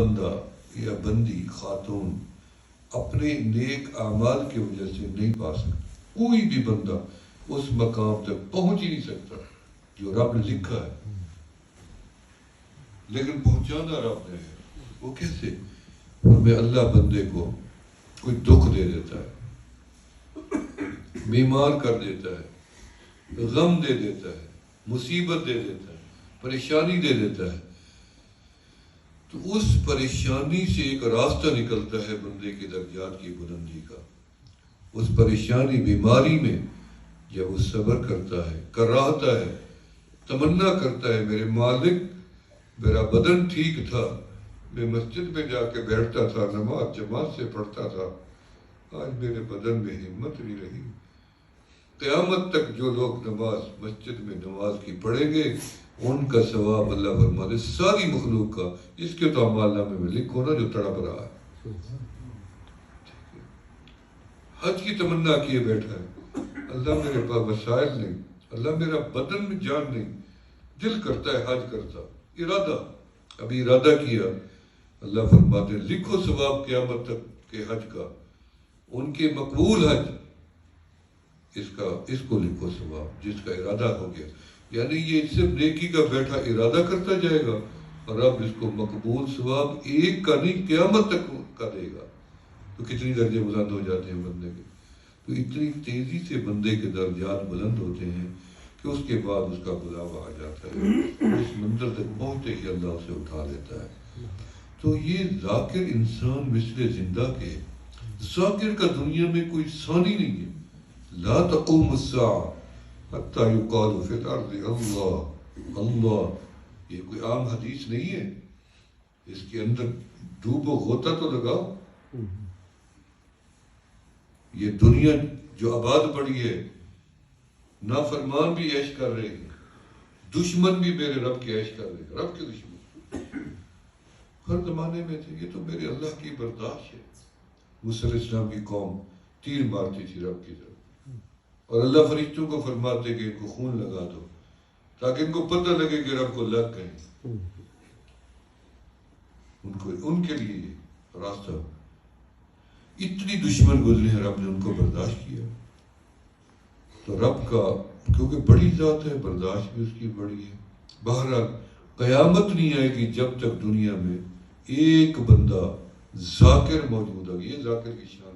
بندہ یا بندی خاتون اپنے نیک اعمال کی وجہ سے نہیں پا سکتا. کوئی بھی بندہ اس مقام تک پہنچ ہی نہیں سکتا جو رب نے لکھا ہے، لیکن پہنچانا رب نے ہے. وہ کیسے؟ ہمیں اللہ بندے کو کوئی دکھ دے دیتا ہے، بیمار کر دیتا ہے، غم دے دیتا ہے، مصیبت دے دیتا ہے، پریشانی دے دیتا ہے، تو اس پریشانی سے ایک راستہ نکلتا ہے بندے کے درجات کی بلندی کا. اس پریشانی بیماری میں جب وہ صبر کرتا ہے، کراہتا ہے، تمنا کرتا ہے میرے مالک میرا بدن ٹھیک تھا، میں مسجد میں جا کے بیٹھتا تھا، نماز جماعت سے پڑھتا تھا، آج میرے بدن میں ہمت نہیں رہی. قیامت تک جو لوگ نماز مسجد میں نماز کی پڑھیں گے ان کا ثواب اللہ فرماتے ساری مخلوق کا اس کے تو اعمال نامے میں لکھو نا جو تڑپ رہا ہے. حج کی تمنا کیے بیٹھا ہے، اللہ میرے پاس وسائل نہیں، اللہ میرا بدن میں جان نہیں، دل کرتا ہے حج کرتا، ارادہ ابھی ارادہ کیا، اللہ فرماتے لکھو ثواب قیامت تک کے حج کا، ان کے مقبول حج اس کو لکھو ثواب جس کا ارادہ ہو گیا. یعنی یہ صرف نیکی کا بیٹھا ارادہ کرتا جائے گا اور اب اس کو مقبول ثواب ایک کا نہیں قیامت تک کا دے گا. تو کتنی درجے بلند ہو جاتے ہیں بندے کے. تو اتنی تیزی سے بندے کے درجات بلند ہوتے ہیں کہ اس کے بعد اس کا بلاوا آ جاتا ہے، اس منزل تک پہنچتے ہی اللہ اسے اٹھا لیتا ہے. تو یہ ذاکر انسان مثل زندہ کے، ذاکر کا دنیا میں کوئی ثانی نہیں ہے. لا تقوم الساعة حتى يقال في الارض اللہ اللہ. یہ کوئی عام حدیث نہیں ہے، اس کے اندر ڈوب و غوطہ تو لگاؤ. یہ دنیا جو آباد پڑی ہے، نافرمان بھی عیش کر رہے ہیں، دشمن بھی میرے رب کے عیش کر رہے ہیں. رب کے دشمن ہر زمانے میں تھے. یہ تو میرے اللہ کی برداشت ہے. موسیٰ علیہ السلام کی قوم تیر مارتی تھی رب کی طرف، اور اللہ فرشتوں کو فرماتے کہ ان کو خون لگا دو تاکہ ان کو پتہ لگے کہ رب کو لگ گئے. ان کے لیے یہ راستہ. اتنی دشمن گزرے ہیں، رب نے ان کو برداشت کیا. تو رب کا کیونکہ بڑی ذات ہے، برداشت بھی اس کی بڑی ہے. بہرحال قیامت نہیں آئے گی جب تک دنیا میں ایک بندہ ذاکر موجود ہے. یہ ذاکر کی شان